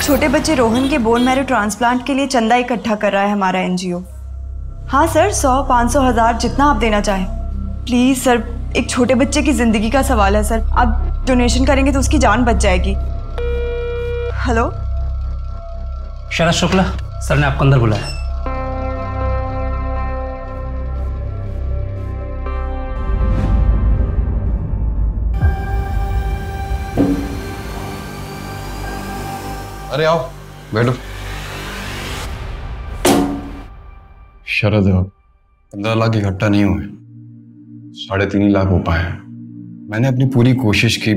छोटे बच्चे रोहन के बोन मैरो ट्रांसप्लांट के लिए चंदा इकट्ठा कर रहा है हमारा एनजीओ। हाँ सर, 100, 500, 1000 जितना आप देना चाहें। प्लीज़ सर, एक छोटे बच्चे की ज़िंदगी का सवाल है सर। आप डोनेशन करेंगे तो उसकी जान बच जाएगी। हेलो शरद शुक्ला सर ने आपको अंदर बुलाया। अरे आओ बैठो। शरद, 15 लाख इकट्ठा नहीं हुए, 3.5 लाख हो पाए। मैंने अपनी पूरी कोशिश की।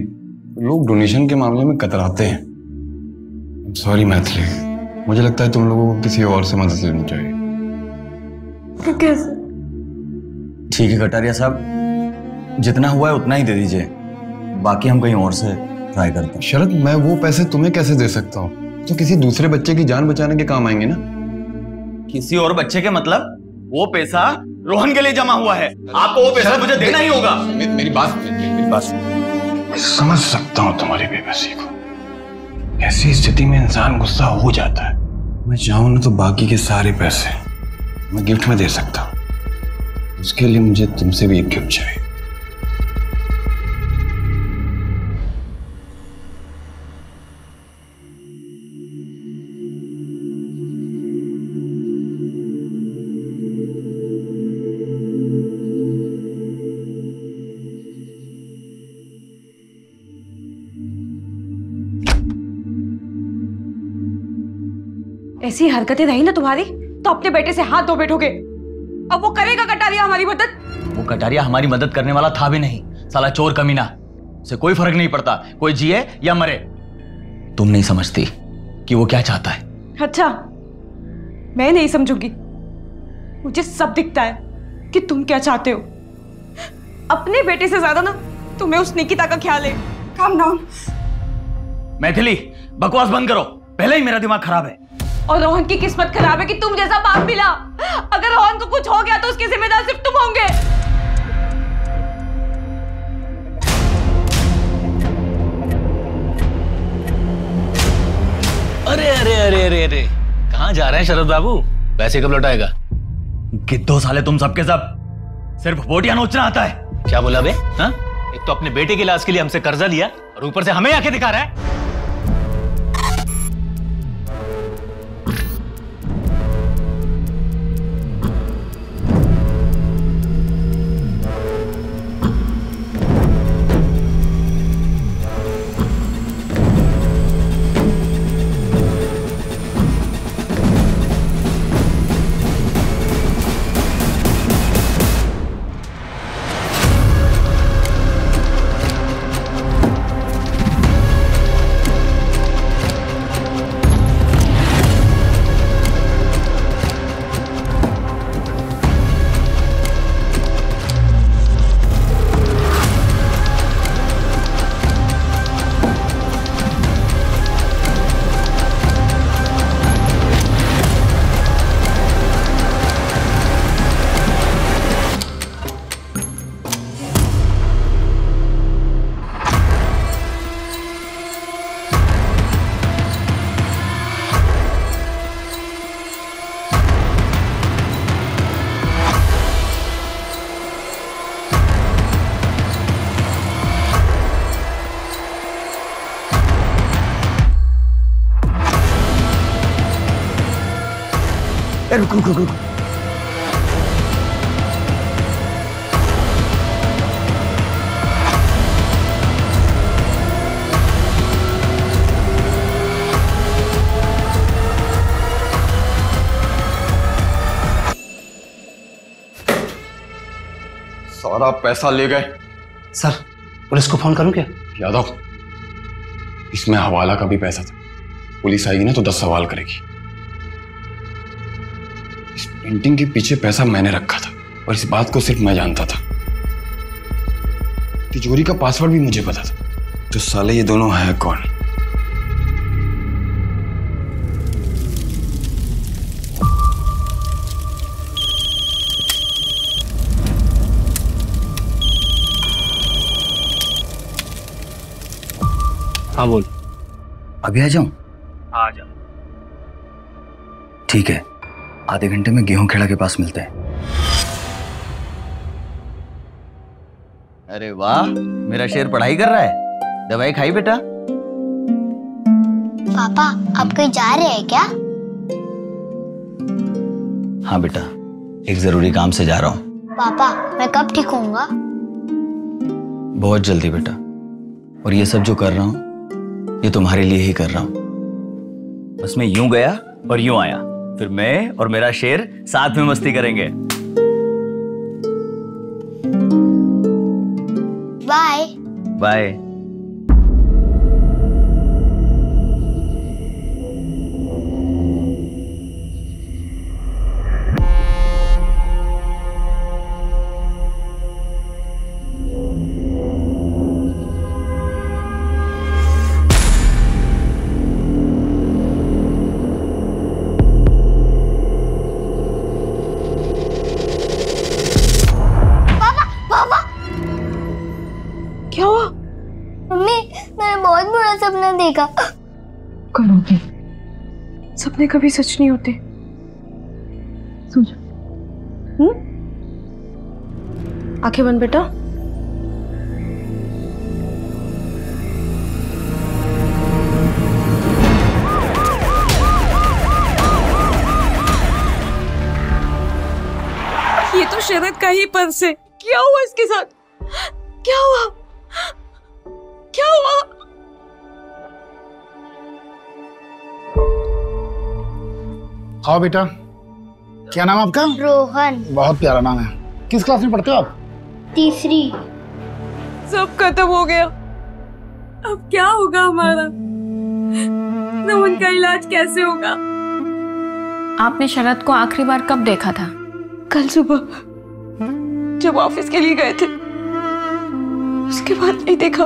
लोग डोनेशन के मामले में कतराते हैं। सॉरी मैथिली, मुझे लगता है तुम लोगों को किसी और से मदद लेनी चाहिए। कैसे? ठीक है कटारिया साहब, जितना हुआ है उतना ही दे दीजिए, बाकी हम कहीं और से ट्राई करते हैं। शरद, मैं वो पैसे तुम्हें कैसे दे सकता हूँ? तो किसी दूसरे बच्चे की जान बचाने के काम आएंगे ना। किसी और बच्चे के मतलब? वो पैसा रोहन के लिए जमा हुआ है, आपको वो पैसा मुझे देना ही होगा। मेरी बात मैं समझ सकता हूँ तुम्हारी बेबसी को। ऐसी स्थिति में इंसान गुस्सा हो जाता है। मैं चाहूँ ना तो बाकी के सारे पैसे मैं गिफ्ट में दे सकता हूँ। उसके लिए मुझे तुमसे भी एक गिफ्ट चाहिए। ऐसी हरकतें रही ना तुम्हारी तो अपने बेटे से हाथ धो बैठोगे। अब वो करेगा कटारिया हमारी मदद? वो कटारिया हमारी मदद करने वाला था भी नहीं, साला चोर कमीना। उसे कोई फर्क नहीं पड़ता कोई जिए या मरे। तुम नहीं समझती कि वो क्या चाहता है। अच्छा, मैं नहीं समझूंगी। मुझे सब दिखता है कि तुम क्या चाहते हो। अपने बेटे से ज्यादा ना तुम्हें उस निकिता का ख्याल है। Calm down. मैथिली, बकवास बंद करो, पहले ही मेरा दिमाग खराब है। और रोहन की किस्मत खराब है कि तुम जैसा बाप मिला। अगर रोहन को कुछ हो गया तो उसके जिम्मेदार सिर्फ तुम होंगे। अरे अरे अरे अरे अरे, कहां जा रहे हैं शरद बाबू? पैसे कब लौटाएगा? गिद्धो साले तुम सबके सब, सिर्फ बोटियां नोचना आता है। क्या बोला बे? हाँ? एक तो अपने बेटे के इलाज के लिए हमसे कर्जा लिया और ऊपर से हमें आके दिखा रहा है। रुक। सारा पैसा ले गए। सर पुलिस को फोन करूं क्या? यादव, इसमें हवाला का भी पैसा था। पुलिस आएगी ना तो 10 सवाल करेगी। इस पेंटिंग के पीछे पैसा मैंने रखा था और इस बात को सिर्फ मैं जानता था। तिजोरी का पासवर्ड भी मुझे पता था। तो साले ये दोनों है कौन? हाँ बोल। अभी आ जाऊं? आ जा। ठीक है, आधे घंटे में गेहूं खेड़ा के पास मिलते हैं। अरे वाह, मेरा शेर पढ़ाई कर रहा है। दवाई खाई बेटा? पापा आप कहीं जा रहे हैं क्या? हाँ बेटा, एक जरूरी काम से जा रहा हूँ। पापा मैं कब ठीक होऊंगा? बहुत जल्दी बेटा। और ये सब जो कर रहा हूँ ये तुम्हारे लिए ही कर रहा हूँ। बस मैं यूं गया और यूं आया, फिर मैं और मेरा शेर साथ में मस्ती करेंगे। Bye bye. क्या हुआ? मम्मी मैंने बहुत बुरा सपना देखा। करोगे, सपने कभी सच नहीं होते। सो जा। आंखें बंद बेटा। ये तो शरद का ही पर्स है। क्या हुआ इसके साथ? क्या हुआ? क्या हुआ? आओ बेटा, क्या नाम आपका? रोहन। बहुत प्यारा नाम है। किस क्लास में पढ़ते हो आप? तीसरी। सब खत्म हो गया। अब क्या होगा हमारा? रोहन का इलाज कैसे होगा? आपने शरद को आखिरी बार कब देखा था? कल सुबह जब ऑफिस के लिए गए थे, उसके बाद नहीं देखा।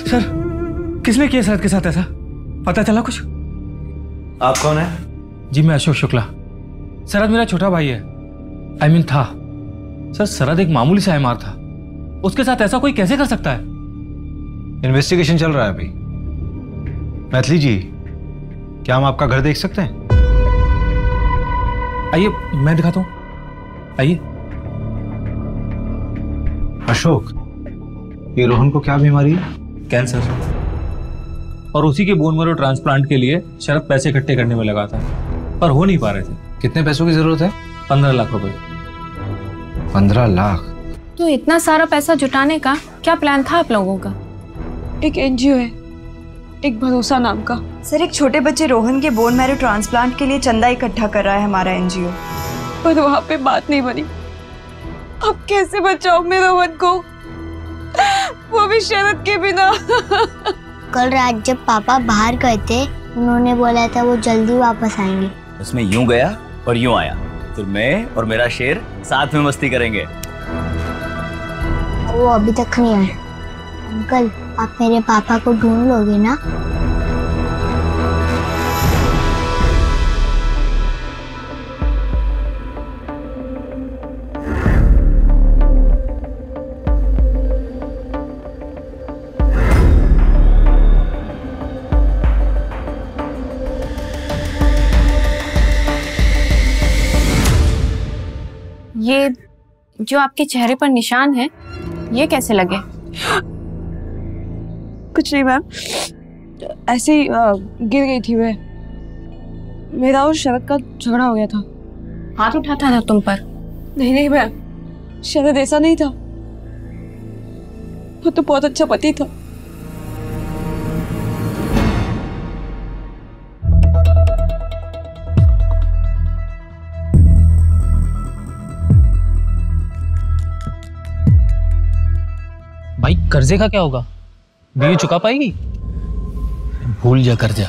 सर, किसने किया शरद के साथ ऐसा? पता चला कुछ? आप कौन है? जी मैं अशोक शुक्ला। शरद मेरा छोटा भाई है। I mean था। सर शरद एक मामूली सा एमआर था, उसके साथ ऐसा कोई कैसे कर सकता है? इन्वेस्टिगेशन चल रहा है अभी। मैथिली जी, क्या हम आपका घर देख सकते हैं? आइए मैं दिखाता हूँ, आइए। अशोक, ये रोहन को क्या बीमारी है? कैंसर। और उसी के बोन मैरो ट्रांसप्लांट के लिए शरद पैसे इकट्ठे करने में लगा था, पर हो नहीं पा रहे थे। कितने पैसों की जरूरत है? 15 लाख रुपए। 15 लाख? तो इतना सारा पैसा जुटाने का क्या प्लान था आप लोगों का? एक एनजीओ है, एक भरोसा नाम का। सर एक छोटे बच्चे रोहन के बोन मैरो ट्रांसप्लांट के लिए चंदा इकट्ठा कर रहा है हमारा एनजीओ। पर वहां पे बात नहीं बनी। अब कैसे बचाओ मैं रोहन को, वो भी शरद के बिना? कल रात जब पापा बाहर गए थे, उन्होंने बोला था वो जल्दी वापस आएंगे। बस मैं यूं गया और यूं आया, फिर मैं और मेरा शेर साथ में मस्ती करेंगे। वो अभी तक नहीं आए। अंकल आप मेरे पापा को ढूंढ लोगे ना? ये जो आपके चेहरे पर निशान है, ये कैसे लगे? कुछ नहीं मैम, ऐसे ही गिर गई थी मैं। मेरा और शरद का झगड़ा हो गया था। हाथ उठाता था तुम पर? नहीं मैम, शरद ऐसा नहीं था। वो तो बहुत अच्छा पति था। भाई कर्जे का क्या होगा? बीवी चुका पाएगी? भूल जा कर्जा।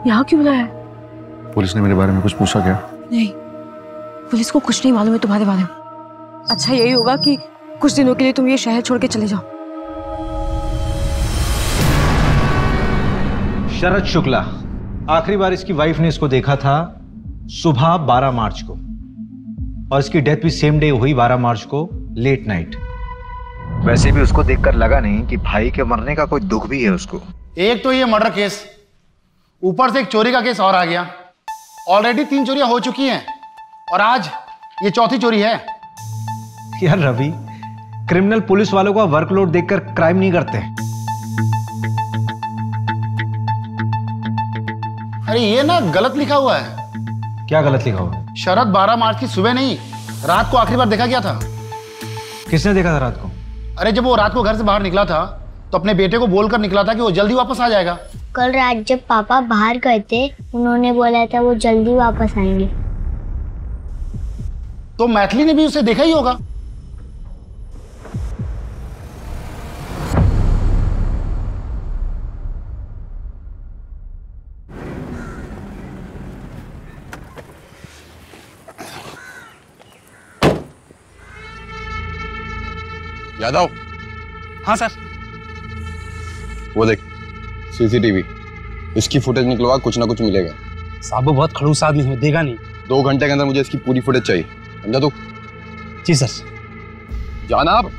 यहाँ क्यों बुलाया है? पुलिस ने मेरे बारे में कुछ पूछा क्या? नहीं, पुलिस को कुछ नहीं मालूम है तुम्हारे बारे में। अच्छा यही होगा कि कुछ दिनों के लिए तुम ये शहर छोड़ के चले जाओ। शरद शुक्ला, आखिरी बार इसकी वाइफ ने इसको देखा था सुबह 12 मार्च को, और इसकी डेथ भी सेम डे हुई 12 मार्च को लेट नाइट। वैसे भी उसको देखकर लगा नहीं कि भाई के मरने का कोई दुख भी है उसको। एक तो ये मर्डर केस, ऊपर से एक चोरी का केस और आ गया। ऑलरेडी 3 चोरियां हो चुकी हैं और आज ये चौथी चोरी है। यार रवि, क्रिमिनल पुलिस वालों का वर्कलोड देखकर क्राइम नहीं करते। अरे ये ना गलत लिखा हुआ है। क्या गलत लिखा हुआ? शरद 12 मार्च की सुबह नहीं, रात को आखिरी बार देखा गया था। किसने देखा था रात को? अरे जब वो रात को घर से बाहर निकला था तो अपने बेटे को बोलकर निकला था कि वो जल्दी वापस आ जाएगा। कल रात जब पापा बाहर गए थे, उन्होंने बोला था वो जल्दी वापस आएंगे। तो मैथिली ने भी उसे देखा ही होगा। यादव। हाँ सर। वो देख सीसीटीवी, इसकी फुटेज निकलवा, कुछ ना कुछ मिलेगा। साहब वो बहुत खड़ूस आदमी है, देगा नहीं। 2 घंटे के अंदर मुझे इसकी पूरी फुटेज चाहिए, समझा तू? जी सर। जाना आप।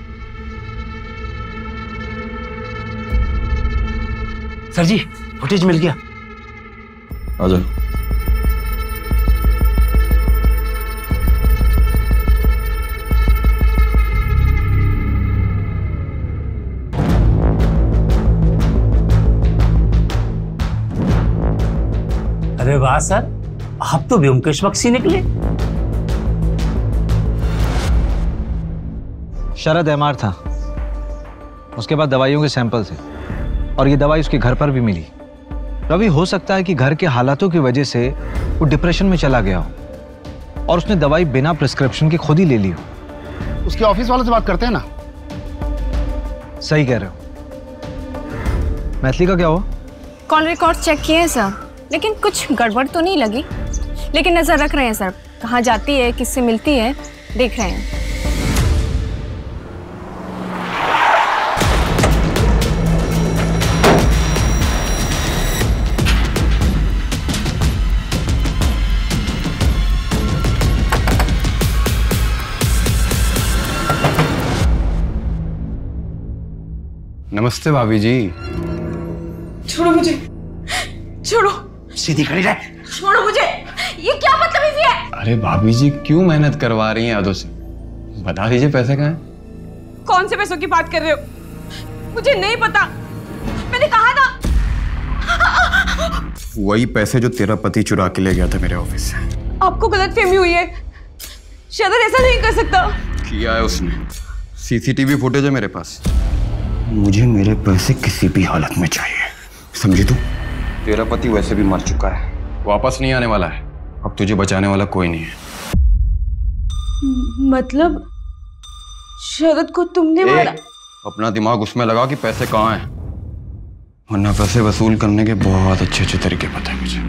सर जी फुटेज मिल गया। आ जाओ। अरे वाह सर, आप तो व्योमकेश बख्शी निकले। शरद एमआर था, उसके बाद दवाइयों के सैंपल थे, और ये दवाई उसके घर पर भी मिली। रवि, हो सकता है कि घर के हालातों की वजह से वो डिप्रेशन में चला गया हो और उसने दवाई बिना प्रिस्क्रिप्शन के खुद ही ले ली हो। उसके ऑफिस वालों से बात करते हैं ना। सही कह रहे हो। मैथिली का क्या हुआ? कॉल रिकॉर्ड चेक किए हैं सर, लेकिन कुछ गड़बड़ तो नहीं लगी, लेकिन नजर रख रहे हैं सर। कहाँ जाती है, किससे मिलती है, देख रहे हैं। नमस्ते भाभी जी। छोड़ो मुझे, छोड़ो। सीधी खड़ी रहे। छोड़ो मुझे, ये क्या बदतमीजी है? अरे भाभी जी क्यों मेहनत करवा रही हैं यादों से? बता दीजिए पैसे कहाँ हैं? कौन से पैसों की बात कर रहे हो? मुझे नहीं पता, मैंने कहा था। वही पैसे जो तेरा पति चुरा के ले गया था मेरे ऑफिस से। आपको गलतफहमी हुई है, शरद ऐसा नहीं कर सकता। किया है उसने, सीसीटीवी फुटेज है मेरे पास। मुझे मेरे पैसे किसी भी हालत में चाहिए, समझी तू? तेरा पति वैसे भी मर चुका है, वापस नहीं आने वाला है। अब तुझे बचाने वाला कोई नहीं है। मतलब शरद को तुमने मारा? अपना दिमाग उसमें लगा कि पैसे कहाँ हैं, वरना पैसे वसूल करने के बहुत अच्छे अच्छे तरीके पता है मुझे।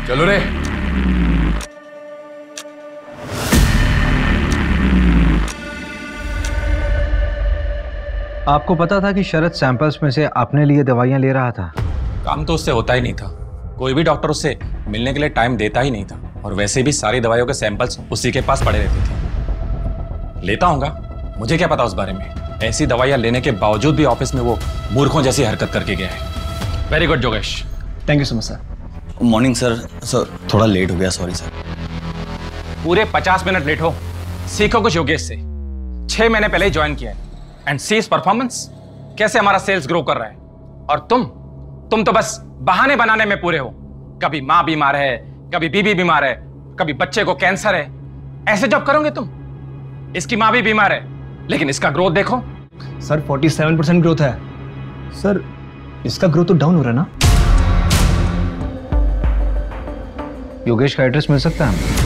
चलो रे। आपको पता था कि शरद सैंपल्स में से अपने लिए दवाइयां ले रहा था? काम तो उससे होता ही नहीं था, कोई भी डॉक्टर उससे मिलने के लिए टाइम देता ही नहीं था, और वैसे भी सारी दवाइयों के सैंपल्स उसी के पास पड़े रहते थे। लेता होगा, मुझे क्या पता उस बारे में। ऐसी दवाइयां लेने के बावजूद भी ऑफिस में वो मूर्खों जैसी हरकत करके गया है। वेरी गुड जोगेश। Thank you so much sir. Morning sir. Sir थोड़ा लेट हो गया, सॉरी सर। पूरे 50 मिनट लेट हो। सीखो कुछ योगेश से, 6 महीने पहले ही ज्वाइन किया है। एंड सी इज परफॉर्मेंस, कैसे हमारा सेल्स ग्रो कर रहा है। और तुम तो बस बहाने बनाने में पूरे हो। कभी माँ बीमार है, कभी बीबी बीमार है, कभी बच्चे को कैंसर है। ऐसे जब करोगे तुम, इसकी माँ भी बीमार है लेकिन इसका ग्रोथ देखो। सर 47% ग्रोथ है। सर इसका ग्रोथ तो डाउन हो रहा है ना? योगेश का एड्रेस मिल सकता है?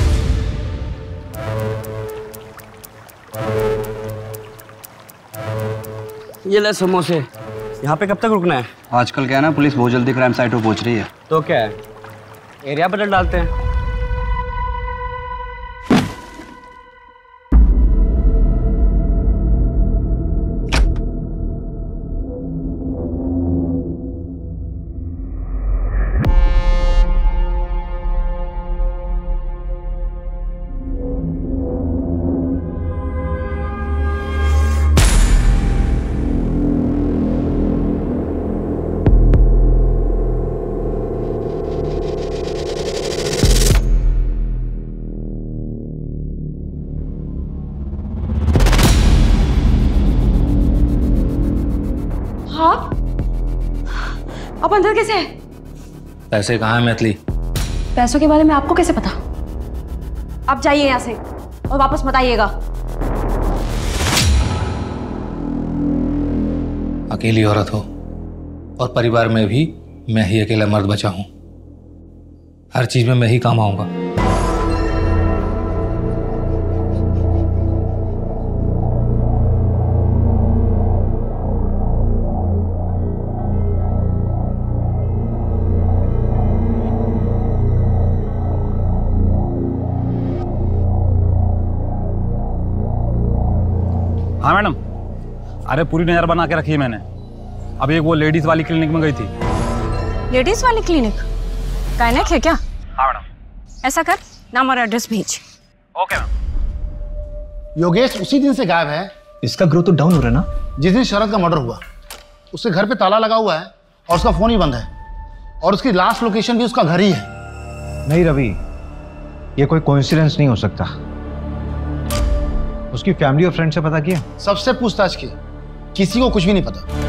ये ले समोसे, यहाँ पे कब तक रुकना है? आजकल क्या है ना, पुलिस बहुत जल्दी क्राइम साइट पे पहुंच रही है। तो क्या है, एरिया बदल डालते हैं। आप अंदर कैसे है? पैसे कहाँ है मैथिली? पैसों के बारे में आपको कैसे पता? आप जाइए यहाँ से और वापस मत आइएगा। अकेली औरत हो और परिवार में भी मैं ही अकेला मर्द बचा हूं। हर चीज में मैं ही काम आऊंगा। हाँ मैडम, अरे पूरी नजर बना के रखी है मैंने। अब एक वो लेडीज वाली क्लिनिक में गई थी। लेडीज वाली क्लिनिक? गायनेक है क्या? हाँ मैडम। ऐसा कर, नाम और एड्रेस भेज। Okay ma'am. योगेश उसी दिन से गायब है। इसका ग्रोथ तो डाउन हो रहा है ना? जिस दिन शरद का मर्डर हुआ उसके घर पे ताला लगा हुआ है और उसका फोन ही बंद है, और उसकी लास्ट लोकेशन भी उसका घर ही है। नहीं रवि, ये कोई कोइंसिडेंस नहीं हो सकता। उसकी फैमिली और फ्रेंड से पता किया? सबसे पूछताछ की, किसी को कुछ भी नहीं पता।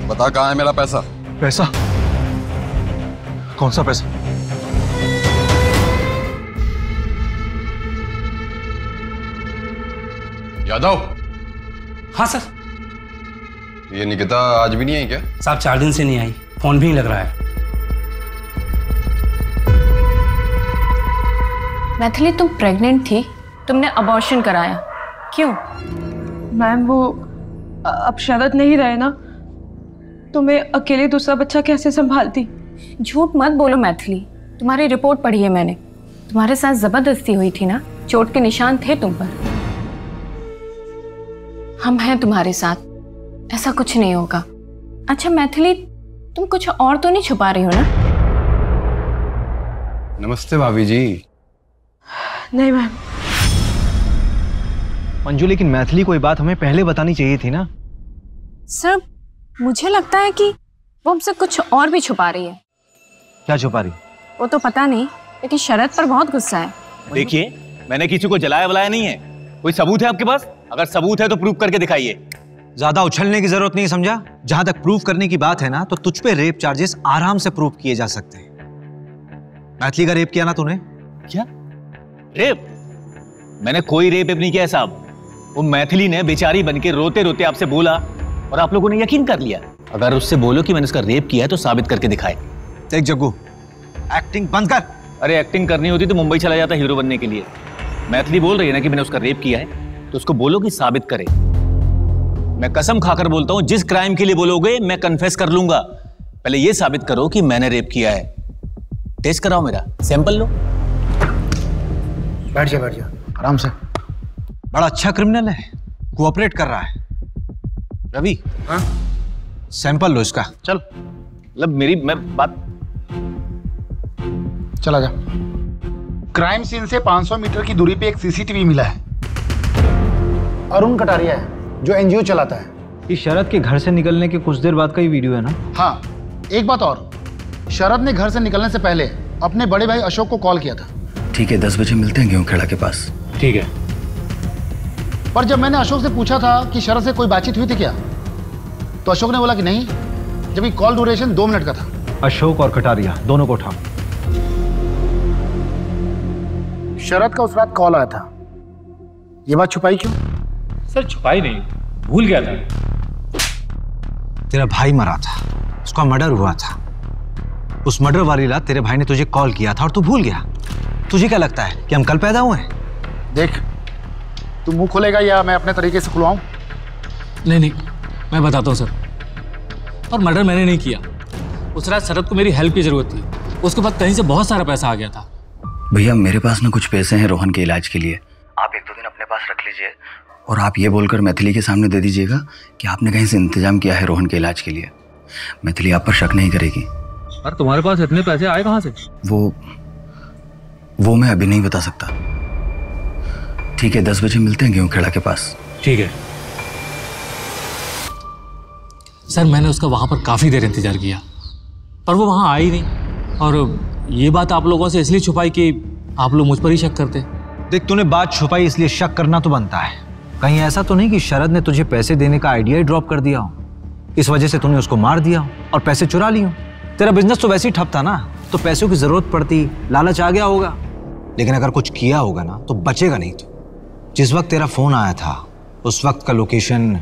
बता कहाँ है मेरा पैसा? पैसा? कौन सा पैसा? यादव। हाँ सर। ये निकिता आज भी नहीं आई क्या? साहब 4 दिन से नहीं आई, फोन भी नहीं लग रहा है। मैथिली, तुम प्रेग्नेंट थी, तुमने अबॉर्शन कराया, क्यों? मैम वो अब शरद नहीं रहे ना, तो मैं अकेले दूसरा बच्चा कैसे संभालती? झूठ मत बोलो मैथिली, तुम्हारी रिपोर्ट पढ़ी है मैंने। तुम्हारे साथ जबरदस्ती हुई थी ना, चोट के निशान थे तुम पर। हम हैं तुम्हारे साथ, ऐसा कुछ नहीं होगा। अच्छा मैथिली, तुम कुछ और तो नहीं छुपा रही हो ना? नमस्ते भाभी जी। नहीं मैम। मंजू, लेकिन मैथिली कोई बात हमें पहले बतानी चाहिए थी ना। सर, मुझे लगता है कि वो हमसे कुछ और भी छुपा रही है। क्या छुपा रही? वो तो पता नहीं, लेकिन शरद पर बहुत गुस्सा है। देखिए, मैंने किसी को जलाया वलाया नहीं है। कोई सबूत है आपके पास? अगर सबूत है तो प्रूव करके दिखाइए। ज्यादा उछलने की जरूरत नहीं, समझा? जहां तक प्रूव करने की बात है ना, तो तुझ पे रेप चार्जेस आराम से प्रूव किए जा सकते हैं। मैथिली का रेप किया ना तूने? क्या रेप? मैंने कोई रेप नहीं किया साहब। वो मैथिली ने बेचारी बनके रोते रोते आपसे बोला और आप लोगों ने यकीन कर लिया। अगर उससे बोलो कि मैंने उसका रेप किया है तो साबित करके दिखाए। देख जग्गू, एक्टिंग बंद कर। अरे एक्टिंग करनी होती तो मुंबई चला जाता हीरो बनने के लिए। मैथिली बोल रही है ना कि मैंने उसका रेप किया है, तो उसको बोलो कि साबित करे। मैं कसम खाकर बोलता हूं, जिस क्राइम के लिए बोलोगे मैं कन्फेस कर लूंगा। पहले ये साबित करो कि मैंने रेप किया है। टेस्ट कराओ, मेरा सैंपल लो। बैठ जा आराम से। बड़ा अच्छा क्रिमिनल है, कोऑपरेट कर रहा है। रवि, हाँ? सैंपल लो इसका। चल। मतलब मेरी मैं बात। चला जा। क्राइम सीन से 500 मीटर की दूरी पे एक सीसीटीवी मिला है। अरुण कटारिया है जो एनजीओ चलाता है। ये शरद के घर से निकलने के कुछ देर बाद का ही वीडियो है ना? हाँ, एक बात और, शरद ने घर से निकलने से पहले अपने बड़े भाई अशोक को कॉल किया था। ठीक है, 10 बजे मिलते हैं गेहूं खेड़ा के पास। ठीक है। पर जब मैंने अशोक से पूछा था कि शरद से कोई बातचीत हुई थी क्या, तो अशोक ने बोला कि नहीं, जबकि कॉल ड्यूरेशन 2 मिनट का था। अशोक और कटारिया दोनों को उठाओ। शरद का उस रात कॉल आया था, ये बात छुपाई क्यों? सर छुपाई नहीं, भूल गया था। तेरा भाई मरा था, उसका मर्डर हुआ था। उस मर्डर वाली रात तेरे भाई ने तुझे कॉल किया था और तू भूल गया। तुझे क्या लगता है कि हम कल पैदा हुए हैं? देख, तू मुंह खोलेगा या मैं अपने तरीके से खुलवाऊं? नहीं, मैं बताता हूँ सर। और मर्डर मैंने नहीं किया। उस रात शरद को मेरी हेल्प की जरूरत थी, उसके बाद कहीं से बहुत सारा पैसा आ गया था। भैया मेरे पास ना कुछ पैसे हैं रोहन के इलाज के लिए, आप 1-2 दिन अपने पास रख लीजिए और आप ये बोलकर मैथिली के सामने दे दीजिएगा कि आपने कहीं से इंतजाम किया है रोहन के इलाज के लिए। मैथिली आप पर शक नहीं करेगी। अरे तुम्हारे पास इतने पैसे आए कहाँ से? वो मैं अभी नहीं बता सकता। ठीक है, 10 बजे मिलते हैं गेहूं खेड़ा के पास। ठीक है सर। मैंने उसका वहां पर काफी देर इंतजार किया पर वो वहां आई नहीं, और ये बात आप लोगों से इसलिए छुपाई कि आप लोग मुझ पर ही शक करते। देख, तूने बात छुपाई इसलिए शक करना तो बनता है। कहीं ऐसा तो नहीं कि शरद ने तुझे पैसे देने का आइडिया ही ड्रॉप कर दिया हो, इस वजह से तूने उसको मार दिया हो और पैसे चुरा लिए हो? तेरा बिजनेस तो वैसे ही ठप था ना, तो पैसों की जरूरत पड़ती, लालच आ गया होगा। लेकिन अगर कुछ किया होगा ना तो बचेगा नहीं। तो जिस वक्त तेरा फोन आया था उस वक्त का लोकेशन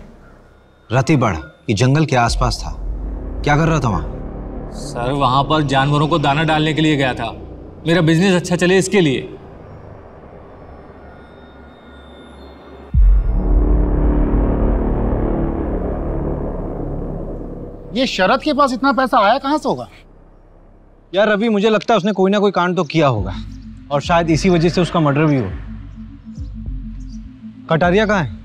रतिबड़ की जंगल के आसपास था। क्या कर रहा था वहां? सर वहां पर जानवरों को दाना डालने के लिए गया था, मेरा बिजनेस अच्छा चले इसके लिए। ये शरद के पास इतना पैसा आया कहां से होगा? यार रवि, मुझे लगता है उसने कोई ना कोई कांड तो किया होगा और शायद इसी वजह से उसका मर्डर भी हो। कटारिया कहाँ है?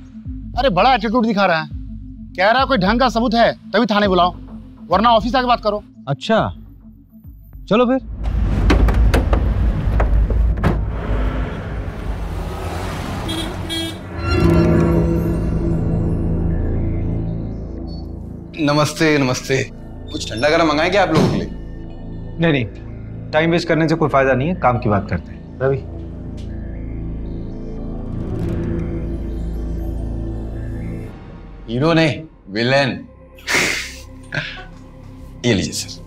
अरे बड़ा एटीट्यूड दिखा रहा है, कह रहा है कोई ढंग का सबूत है तभी थाने बुलाओ, वरना ऑफिस आके बात करो। अच्छा चलो फिर। नमस्ते नमस्ते। कुछ ठंडा गरम मंगाए क्या आप लोगों के लिए? नहीं, टाइम वेस्ट करने से कोई फायदा नहीं है, काम की बात करते हैं। रवि, हीरो नहीं, विलेन। ये लीजिए सर।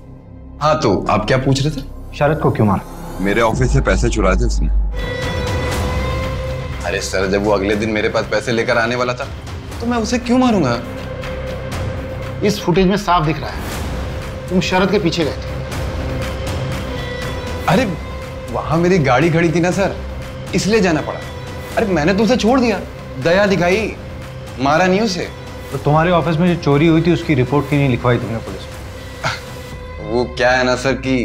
हाँ तो आप क्या पूछ रहे थे? शरद को क्यों मारा? मेरे ऑफिस से पैसे चुराए थे उसने। अरे सर, जब वो अगले दिन मेरे पास पैसे लेकर आने वाला था तो मैं उसे क्यों मारूंगा? इस फुटेज में साफ दिख रहा है तुम शरद के पीछे गए थे। अरे वहां मेरी गाड़ी खड़ी थी ना सर, इसलिए जाना पड़ा। अरे मैंने तो उसे छोड़ दिया, दया दिखाई, मारा नहीं उसे। तो तुम्हारे ऑफिस में जो चोरी हुई थी उसकी रिपोर्ट क्यों नहीं लिखवाई तुमने पुलिस में? वो क्या है ना सर कि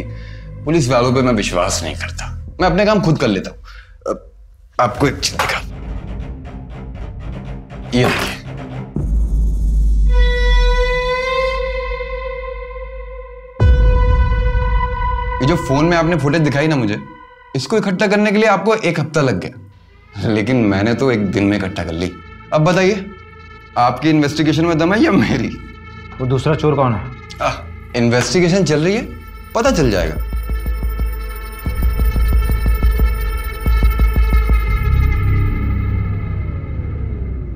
पुलिस वालों पे मैं विश्वास नहीं करता, मैं अपने काम खुद कर लेता हूं। आपको एक चीज दिखा, ये देखिए। ये जो फोन में आपने फुटेज दिखाई ना मुझे, इसको इकट्ठा करने के लिए आपको 1 हफ्ता लग गया, लेकिन मैंने तो 1 दिन में इकट्ठा कर ली। अब बताइए, आपकी इन्वेस्टिगेशन में दम है या मेरी? वो दूसरा चोर कौन है? इन्वेस्टिगेशन चल रही है, पता चल जाएगा।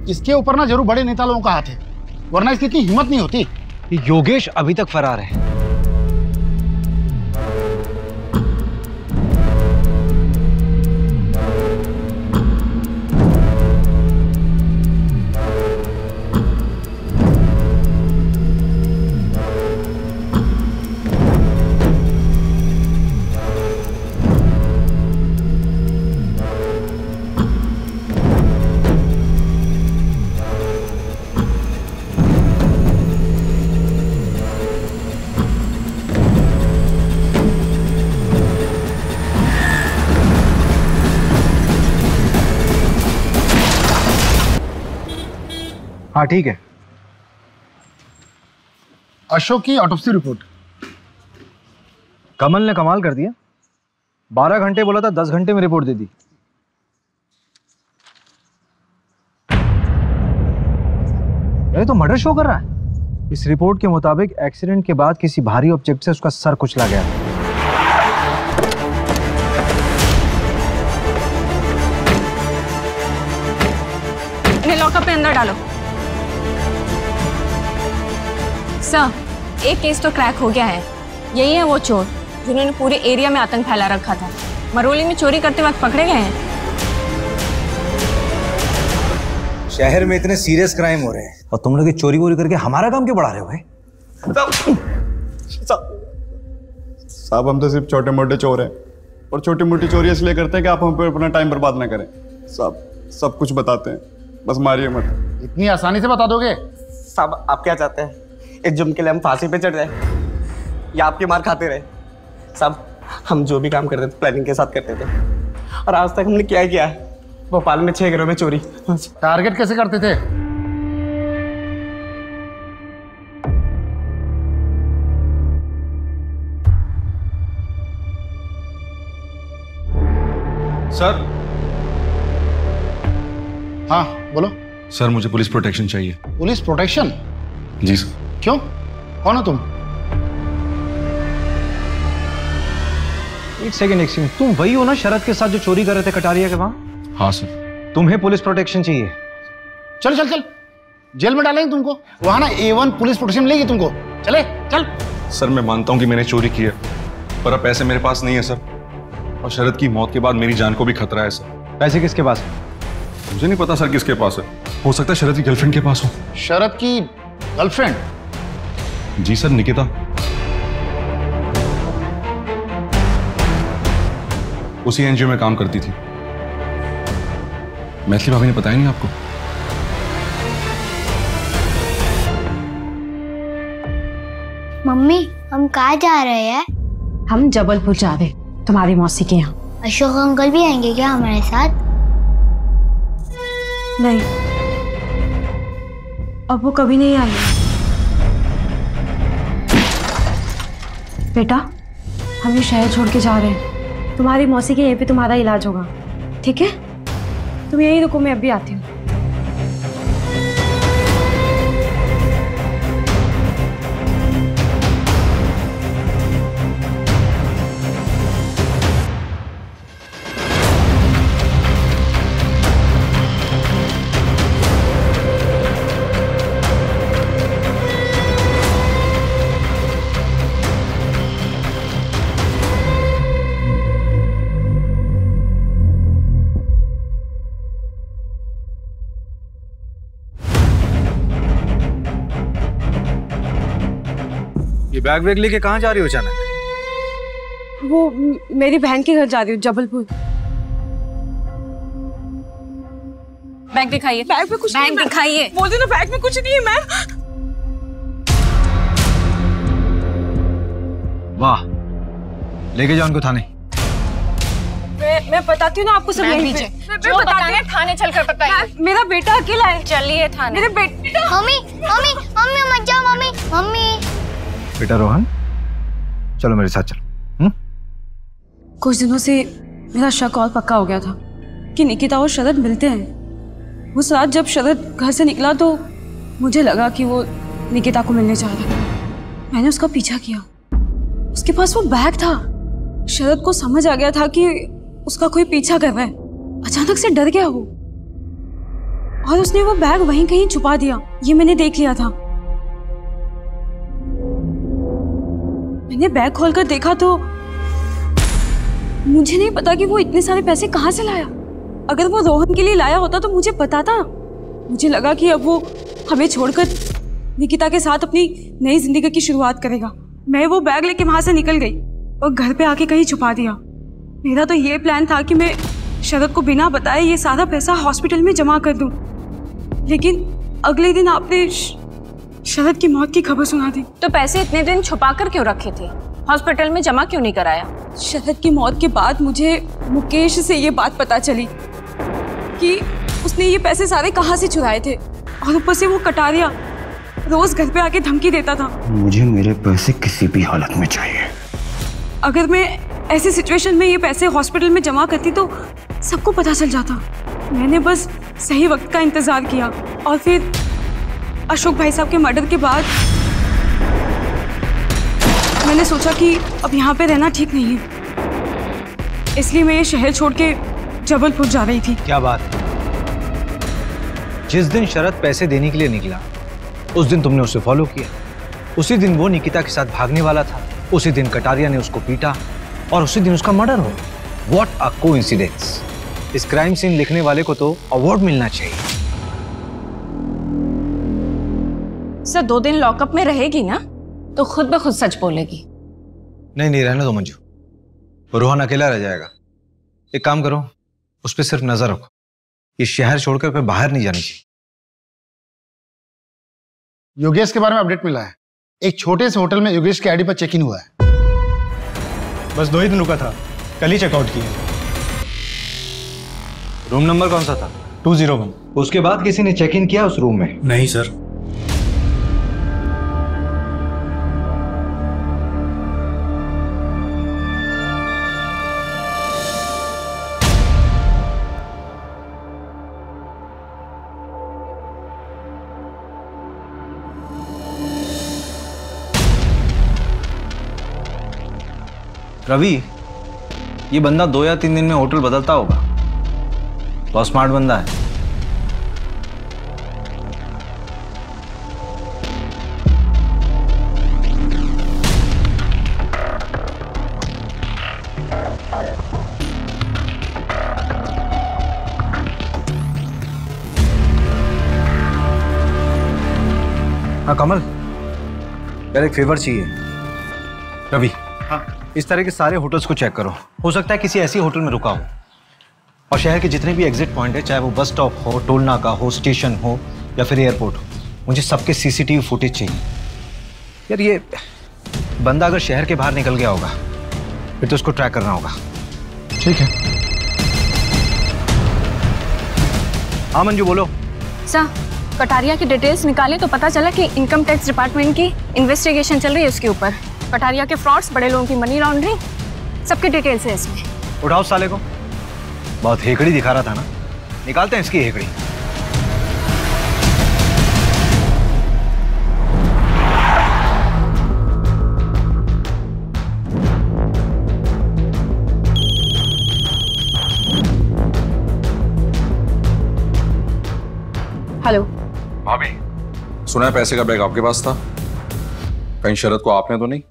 इसके ऊपर ना जरूर बड़े नेता लोगों का हाथ है, वरना इसकी इतनी हिम्मत नहीं होती। योगेश अभी तक फरार है। हाँ ठीक है। अशोक की ऑटोप्सी रिपोर्ट। कमल ने कमाल कर दिया, 12 घंटे बोला था, 10 घंटे में रिपोर्ट दे दी। ये तो मर्डर शो कर रहा है। इस रिपोर्ट के मुताबिक एक्सीडेंट के बाद किसी भारी ऑब्जेक्ट से उसका सर कुचला गया। इन्हें लॉकअप में अंदर डालो। सर, एक केस तो क्रैक हो गया है। यही है वो चोर जिन्होंने पूरे एरिया में आतंक फैला रखा था। मरोली में चोरी करते वक्त पकड़े गए हैं। शहर में इतने सीरियस क्राइम हो रहे हैं और तुम लोग चोरी वोरी करके हमारा काम क्यों बढ़ा रहे हो भाई? साहब हम तो सिर्फ छोटे मोटे चोर हैं और छोटी मोटी चोरी इसलिए करते हैं कि आप हम पे अपना टाइम बर्बाद ना करें। साहब सब कुछ बताते हैं, बस मारिए मत। इतनी आसानी से बता दोगे? साहब आप क्या चाहते हैं, इस जुर्म के लिए हम फांसी पे चढ़ जाए या आपकी मार खाते रहे? साहब हम जो भी काम करते थे प्लानिंग के साथ करते थे और आज तक हमने क्या किया है। भोपाल में 6 घरों में चोरी। टारगेट कैसे करते थे? सर। हाँ बोलो। सर मुझे पुलिस प्रोटेक्शन चाहिए। Police protection? जी सर। क्यों, कौन हो तुम? एक सेकंड, तुम वही हो ना शरद के साथ जो चोरी कर रहे थे कटारिया के वहां? हाँ सर। तुम्हें पुलिस प्रोटेक्शन चाहिए? चल चल चल, जेल में डालेंगे तुमको, वहां ना A1 पुलिस प्रोटेक्शन मिलेगी तुमको। चले चल। सर मैं मानता हूँ कि मैंने चोरी की है, पर अब पैसे मेरे पास नहीं है सर, और शरद की मौत के बाद मेरी जान को भी खतरा है सर। पैसे किसके पास है? मुझे नहीं पता सर किसके पास है, हो सकता है शरद की गर्लफ्रेंड के पास हो। शरद की गर्लफ्रेंड? जी सर, निकिता। उसी एनजीओ में काम करती थी। मैथिली भाभी ने बताया नहीं आपको? मम्मी हम कहाँ जा रहे हैं? हम जबलपुर जा रहे, तुम्हारी मौसी के यहाँ। अशोक अंकल भी आएंगे क्या हमारे साथ? नहीं, अब वो कभी नहीं आएंगे। बेटा हम ये शहर छोड़ के जा रहे हैं, तुम्हारी मौसी के यहीं पे तुम्हारा इलाज होगा, ठीक है? तुम यहीं रुको, मैं अभी आती हूँ। बैग वैग लेके कहाँ जा रही हो अचानक? वो मेरी बहन के घर जा रही हूँ, जबलपुर। बैग दिखाइए। बैग में कुछ नहीं, बैग दिखाइए। बोल दो ना, बैग में कुछ नहीं है मैम। वाह, लेके जाओ उनको थाने। मैं बताती हूँ ना आपको सब यहीं पे। जो बताना है थाने चलकर बताइए। मेरा बेटा अकेला है। चलिए थाने। मेरे बेटे। मम्मी मम्मी मम्मी मत जाओ मम्मी। मम्मी। बेटा रोहन चलो मेरे साथ चलो। कुछ दिनों से मेरा शक और पक्का हो गया था कि निकिता और शरद मिलते हैं। उस रात जब शरद घर से निकला तो मुझे लगा कि वो निकिता को मिलने जा रहा है। मैंने उसका पीछा किया, उसके पास वो बैग था। शरद को समझ आ गया था कि उसका कोई पीछा कर रहा है। अचानक से डर गया वो और उसने वो बैग वहीं कहीं छुपा दिया। ये मैंने देख लिया था। मैंने बैग खोलकर देखा तो मुझे नहीं पता कि वो इतने सारे पैसे कहाँ से लाया। अगर वो रोहन के लिए लाया होता तो मुझे बताता। मुझे लगा कि अब वो हमें छोड़कर निकिता के साथ अपनी नई जिंदगी की शुरुआत करेगा। मैं वो बैग लेके वहां से निकल गई और घर पे आके कहीं छुपा दिया। मेरा तो ये प्लान था कि मैं शरद को बिना बताए ये सारा पैसा हॉस्पिटल में जमा कर दूं, लेकिन अगले दिन आपने शरद की मौत की खबर सुना दी। तो पैसे इतने दिन छुपा कर क्यों रखे थे? हॉस्पिटल में जमा क्यों नहीं कराया? शरद की मौत के बाद मुझे मुकेश से ये बात पता चली कि उसने ये पैसे सारे कहाँ से चुराए थे, और ऊपर से वो कटारिया रोज घर पे आके धमकी देता था। मुझे मेरे पैसे किसी भी हालत में चाहिए। अगर मैं ऐसी सिचुएशन में ये पैसे हॉस्पिटल में जमा करती तो सबको पता चल जाता। मैंने बस सही वक्त का इंतजार किया और फिर अशोक भाई साहब के मर्डर के बाद मैंने सोचा कि अब यहाँ पे रहना ठीक नहीं है, इसलिए मैं ये शहर छोड़ के जबलपुर जा रही थी। क्या बात? जिस दिन शरद पैसे देने के लिए निकला उस दिन तुमने उसे फॉलो किया। उसी दिन वो निकिता के साथ भागने वाला था। उसी दिन कटारिया ने उसको पीटा और उसी दिन उसका मर्डर हो। What a coincidence. इस क्राइम सीन लिखने वाले को तो अवार्ड मिलना चाहिए। सर 2 दिन लॉकअप में रहेगी ना तो खुद ब खुद सच बोलेगी। नहीं रहने दो मंजू, रोहन अकेला रह जाएगा। एक काम करो, उस पर सिर्फ नजर रखो, ये शहर छोड़कर फिर बाहर नहीं जानी चाहिए। योगेश के बारे में अपडेट मिला है। एक छोटे से होटल में योगेश के आईडी पर चेक इन हुआ है। बस 2 ही दिन रुका था, कल ही चेकआउट किया। रूम नंबर कौन सा था? 201। उसके बाद किसी ने चेक इन किया उस रूम में? नहीं सर। रवि, ये बंदा 2 या 3 दिन में होटल बदलता होगा। बहुत स्मार्ट बंदा है। हाँ कमल, यार एक फेवर चाहिए। रवि, हाँ, इस तरह के सारे होटल्स को चेक करो। हो सकता है किसी ऐसी होटल में रुका हो, और शहर के जितने भी एग्जिट पॉइंट है, चाहे वो बस स्टॉप हो, टोल नाका हो, स्टेशन हो या फिर एयरपोर्ट हो, मुझे सबके सीसीटीवी फुटेज चाहिए। यार ये बंदा अगर शहर के बाहर निकल गया होगा फिर तो उसको ट्रैक करना होगा। ठीक है। हाँ मंजू बोलो। सर कटारिया की डिटेल्स निकाले तो पता चला कि इनकम टैक्स डिपार्टमेंट की इन्वेस्टिगेशन चल रही है उसके ऊपर। कटारिया के फ्रॉड्स, बड़े लोगों की मनी लॉन्ड्रिंग, सबकी डिटेल्स है इसमें। उठाओ साले को, बहुत हेकड़ी दिखा रहा था ना, निकालते हैं इसकी हेकड़ी। हेलो भाभी, सुना है पैसे का बैग आपके पास था, कहीं शरद को आपने तो नहीं?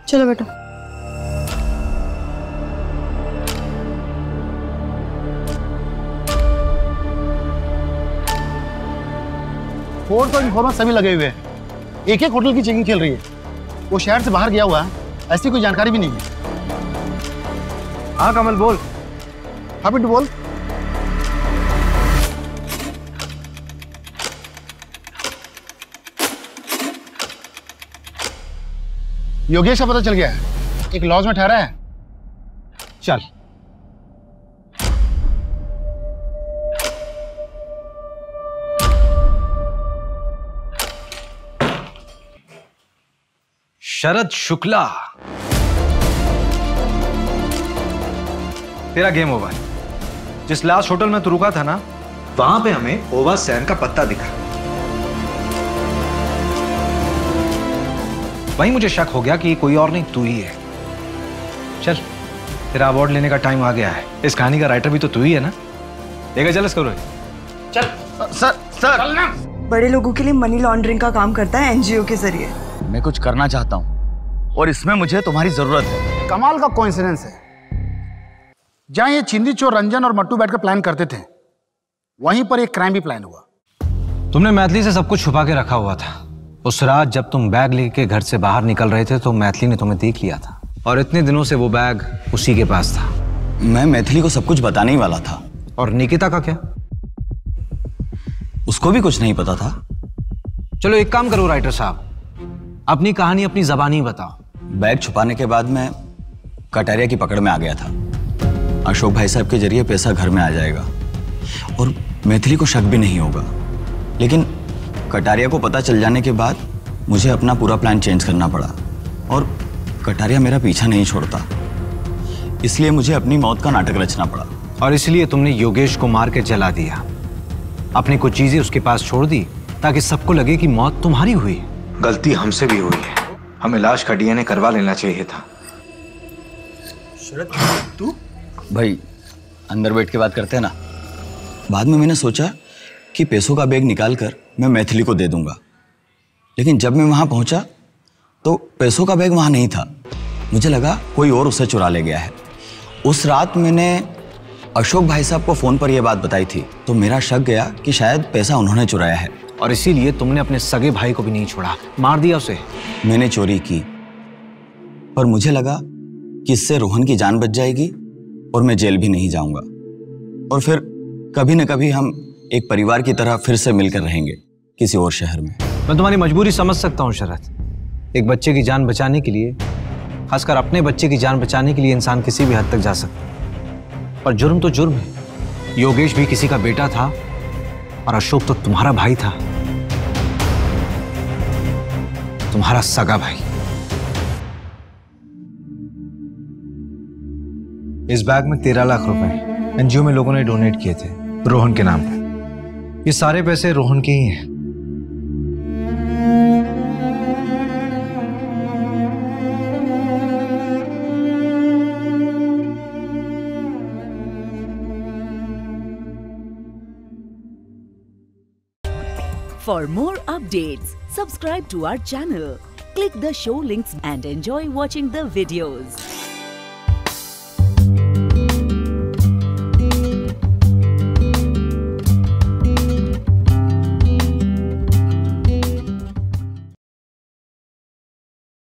चलो बेटा। फोन पर इन्फॉर्मेशन सभी लगे हुए हैं। एक होटल की चेकिंग चल रही है। वो शहर से बाहर गया हुआ है, ऐसी कोई जानकारी भी नहीं है। हाँ कमल बोल। हाँ बिट्टू बोल। योगेश का पता चल गया है, एक लॉज में ठहरा है। चल। शरद शुक्ला, तेरा गेम ओवर। जिस लास्ट होटल में तू रुका था ना, वहां पे हमें ओवा सैन का पत्ता दिखा। वहीं मुझे शक हो गया कि कोई और नहीं तू ही है। चल, तेरा अवार्ड लेने का टाइम आ गया है। इस कहानी का राइटर भी तो तू ही है ना। देखा चल इसको। चल सर चल ना। बड़े लोगों के लिए मनी लॉन्ड्रिंग का काम करता है एनजीओ के जरिए। मैं कुछ करना चाहता हूँ और इसमें मुझे तुम्हारी जरूरत है। कमाल का कोइंसिडेंस है। जहां ये चिंदी चोर रंजन और मट्टू बैठकर प्लान करते थे, वहीं पर एक क्राइम भी प्लान हुआ। तुमने मैथिली से सब कुछ छुपा के रखा हुआ था। उस रात जब तुम बैग लेके घर से बाहर निकल रहे थे तो मैथिली ने तुम्हें देख लिया था, और इतने दिनों से वो बैग उसी के पास था। मैं मैथिली को सब कुछ बताने ही वाला था। और निकिता का क्या? उसको भी कुछ नहीं पता था। चलो एक काम करो राइटर साहब, अपनी कहानी अपनी जबानी बताओ। बैग छुपाने के बाद मैं कटारिया की पकड़ में आ गया था। अशोक भाई साहब के जरिए पैसा घर में आ जाएगा और मैथिली को शक भी नहीं होगा। लेकिन कटारिया को पता चल जाने के बाद मुझे अपना पूरा प्लान चेंज करना पड़ा, और कटारिया मेरा पीछा नहीं छोड़ता। इसलिए मुझे अपनी मौत का नाटक रचना पड़ा। और इसलिए तुमने योगेश को मार के जला दिया, अपनी कुछ चीजें उसके पास छोड़ दी ताकि सबको लगे कि मौत तुम्हारी हुई। गलती हमसे भी हुई है, हमें लाश का डीएनए करवा लेना चाहिए था। शरद, तू भाई अंदर बैठ के बात करते हैं ना। बाद में मैंने सोचा कि पैसों का बैग निकालकर मैं मैथिली को दे दूंगा, लेकिन जब मैं वहां पहुंचा तो पैसों का बैग वहां नहीं था। मुझे लगा कोई और उसे चुरा ले गया है। उस रात मैंने अशोक भाई साहब को फोन पर यह बात बताई थी, तो मेरा शक गया कि शायद पैसा उन्होंने चुराया है। और इसीलिए तुमने अपने सगे भाई को भी नहीं छोड़ा, मार दिया उसे। मैंने चोरी की और मुझे लगा कि इससे रोहन की जान बच जाएगी और मैं जेल भी नहीं जाऊंगा, और फिर कभी न कभी हम एक परिवार की तरह फिर से मिलकर रहेंगे किसी और शहर में। मैं तुम्हारी मजबूरी समझ सकता हूँ शरद। एक बच्चे की जान बचाने के लिए, खासकर अपने बच्चे की जान बचाने के लिए इंसान किसी भी हद तक जा सकता है, पर जुर्म तो जुर्म है। योगेश भी किसी का बेटा था और अशोक तो तुम्हारा भाई था, तुम्हारा सगा भाई। इस बैग में 13 लाख रुपए एनजीओ में लोगों ने डोनेट किए थे रोहन के नाम पे। ये सारे पैसे रोहन के ही हैं। For more updates, subscribe to our channel, click the show links and enjoy watching the videos.